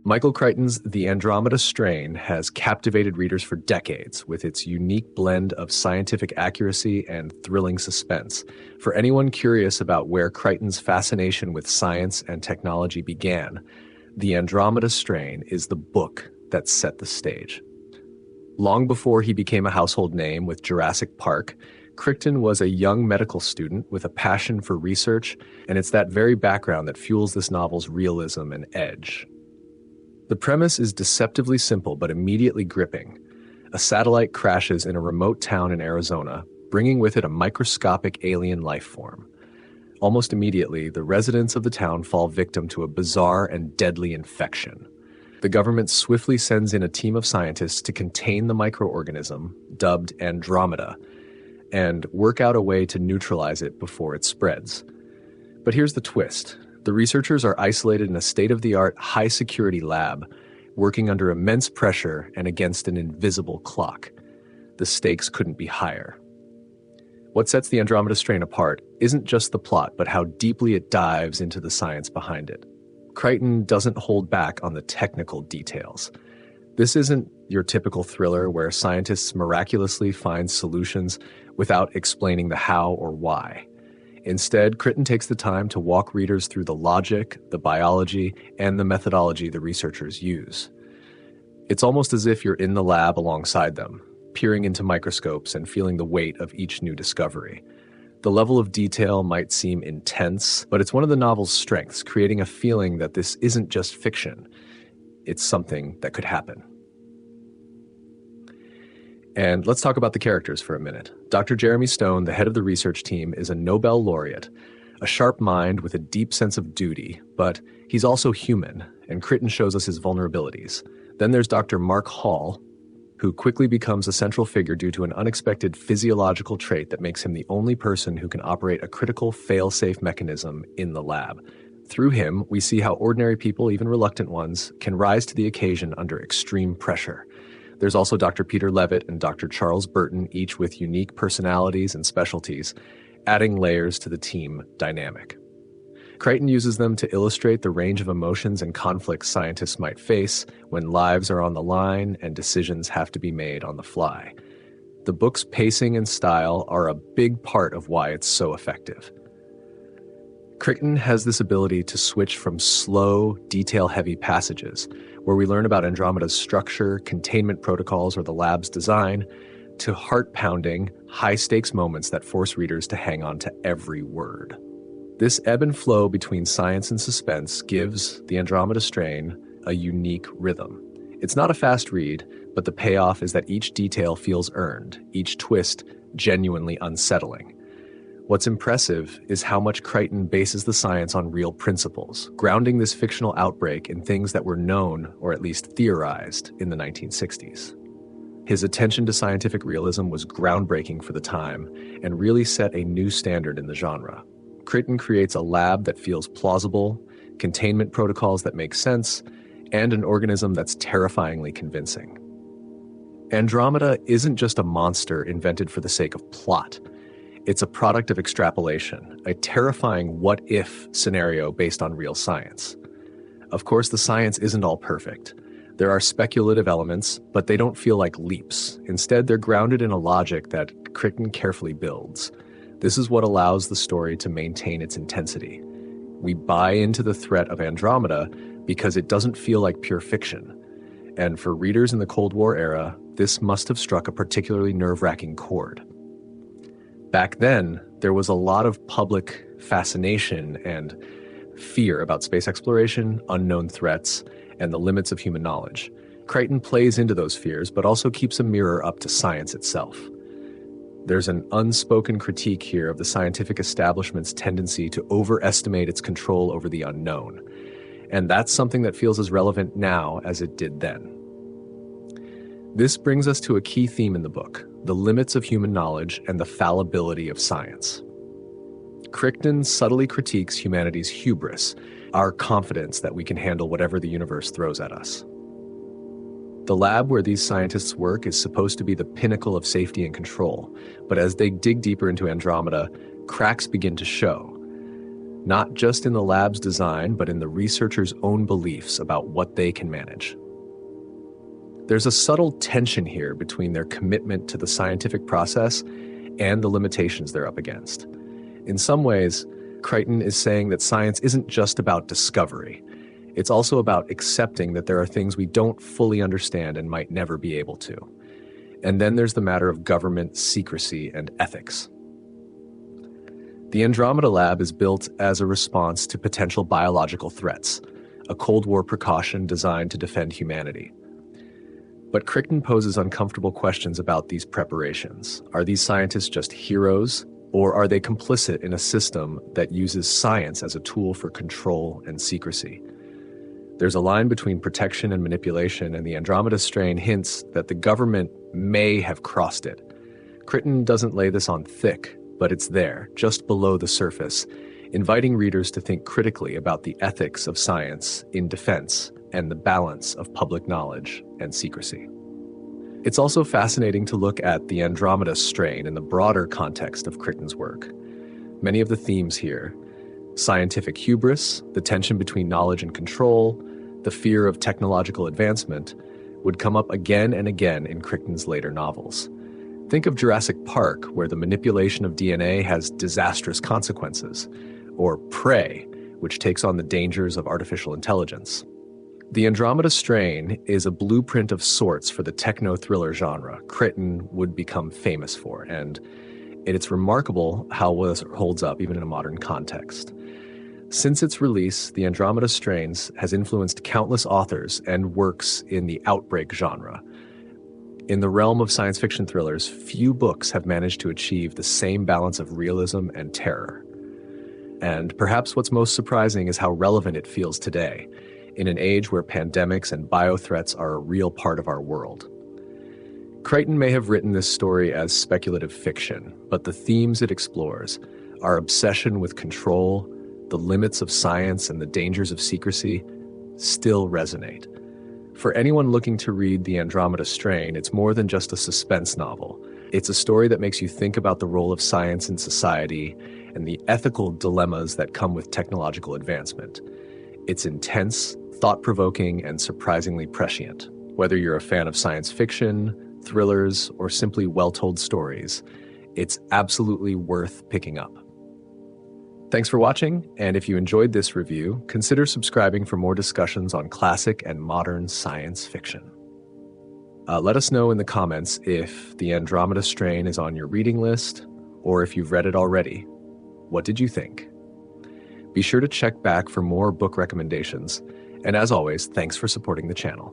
Michael Crichton's The Andromeda Strain has captivated readers for decades with its unique blend of scientific accuracy and thrilling suspense. For anyone curious about where Crichton's fascination with science and technology began, The Andromeda Strain is the book that set the stage. Long before he became a household name with Jurassic Park, Crichton was a young medical student with a passion for research, and it's that very background that fuels this novel's realism and edge. The premise is deceptively simple but immediately gripping. A satellite crashes in a remote town in Arizona, bringing with it a microscopic alien life form. Almost immediately, the residents of the town fall victim to a bizarre and deadly infection. The government swiftly sends in a team of scientists to contain the microorganism, dubbed Andromeda, and work out a way to neutralize it before it spreads. But here's the twist. The researchers are isolated in a state-of-the-art, high-security lab, working under immense pressure and against an invisible clock. The stakes couldn't be higher. What sets the Andromeda Strain apart isn't just the plot, but how deeply it dives into the science behind it. Crichton doesn't hold back on the technical details. This isn't your typical thriller where scientists miraculously find solutions without explaining the how or why. Instead, Crichton takes the time to walk readers through the logic, the biology, and the methodology the researchers use. It's almost as if you're in the lab alongside them, peering into microscopes and feeling the weight of each new discovery. The level of detail might seem intense, but it's one of the novel's strengths, creating a feeling that this isn't just fiction. It's something that could happen. And let's talk about the characters for a minute. Dr. Jeremy Stone, the head of the research team, is a Nobel laureate, a sharp mind with a deep sense of duty, but he's also human, and Crichton shows us his vulnerabilities. Then there's Dr. Mark Hall, who quickly becomes a central figure due to an unexpected physiological trait that makes him the only person who can operate a critical fail-safe mechanism in the lab. Through him, we see how ordinary people, even reluctant ones, can rise to the occasion under extreme pressure. There's also Dr. Peter Levitt and Dr. Charles Burton, each with unique personalities and specialties, adding layers to the team dynamic. Crichton uses them to illustrate the range of emotions and conflicts scientists might face when lives are on the line and decisions have to be made on the fly. The book's pacing and style are a big part of why it's so effective. Crichton has this ability to switch from slow, detail-heavy passages, where we learn about Andromeda's structure, containment protocols, or the lab's design, to heart-pounding, high-stakes moments that force readers to hang on to every word. This ebb and flow between science and suspense gives The Andromeda Strain a unique rhythm. It's not a fast read, but the payoff is that each detail feels earned, each twist genuinely unsettling. What's impressive is how much Crichton bases the science on real principles, grounding this fictional outbreak in things that were known, or at least theorized, in the 1960s. His attention to scientific realism was groundbreaking for the time and really set a new standard in the genre. Crichton creates a lab that feels plausible, containment protocols that make sense, and an organism that's terrifyingly convincing. Andromeda isn't just a monster invented for the sake of plot. It's a product of extrapolation, a terrifying what-if scenario based on real science. Of course, the science isn't all perfect. There are speculative elements, but they don't feel like leaps. Instead, they're grounded in a logic that Crichton carefully builds. This is what allows the story to maintain its intensity. We buy into the threat of Andromeda because it doesn't feel like pure fiction. And for readers in the Cold War era, this must have struck a particularly nerve-wracking chord. Back then, there was a lot of public fascination and fear about space exploration, unknown threats, and the limits of human knowledge. Crichton plays into those fears, but also keeps a mirror up to science itself. There's an unspoken critique here of the scientific establishment's tendency to overestimate its control over the unknown. And that's something that feels as relevant now as it did then. This brings us to a key theme in the book: the limits of human knowledge and the fallibility of science. Crichton subtly critiques humanity's hubris, our confidence that we can handle whatever the universe throws at us. The lab where these scientists work is supposed to be the pinnacle of safety and control, but as they dig deeper into Andromeda, cracks begin to show. not just in the lab's design, but in the researchers' own beliefs about what they can manage. There's a subtle tension here between their commitment to the scientific process and the limitations they're up against. In some ways, Crichton is saying that science isn't just about discovery. It's also about accepting that there are things we don't fully understand and might never be able to. And then there's the matter of government, secrecy, and ethics. The Andromeda Lab is built as a response to potential biological threats, a Cold War precaution designed to defend humanity. But Crichton poses uncomfortable questions about these preparations. Are these scientists just heroes, or are they complicit in a system that uses science as a tool for control and secrecy? There's a line between protection and manipulation, and the Andromeda Strain hints that the government may have crossed it. Crichton doesn't lay this on thick, but it's there, just below the surface, inviting readers to think critically about the ethics of science in defense and the balance of public knowledge and secrecy. It's also fascinating to look at the Andromeda Strain in the broader context of Crichton's work. Many of the themes here, scientific hubris, the tension between knowledge and control, the fear of technological advancement, would come up again and again in Crichton's later novels. Think of Jurassic Park, where the manipulation of DNA has disastrous consequences, or Prey, which takes on the dangers of artificial intelligence. The Andromeda Strain is a blueprint of sorts for the techno-thriller genre Crichton would become famous for, and it's remarkable how well it holds up even in a modern context. Since its release, the Andromeda Strains has influenced countless authors and works in the outbreak genre. In the realm of science fiction thrillers, few books have managed to achieve the same balance of realism and terror. And perhaps what's most surprising is how relevant it feels today, in an age where pandemics and biothreats are a real part of our world. Crichton may have written this story as speculative fiction, but the themes it explores, our obsession with control, the limits of science, and the dangers of secrecy, still resonate. For anyone looking to read The Andromeda Strain, it's more than just a suspense novel. It's a story that makes you think about the role of science in society and the ethical dilemmas that come with technological advancement. It's intense, thought-provoking, and surprisingly prescient. Whether you're a fan of science fiction, thrillers, or simply well-told stories, it's absolutely worth picking up. Thanks for watching, and if you enjoyed this review, consider subscribing for more discussions on classic and modern science fiction. Let us know in the comments if The Andromeda Strain is on your reading list, or if you've read it already. What did you think? Be sure to check back for more book recommendations, and as always, thanks for supporting the channel.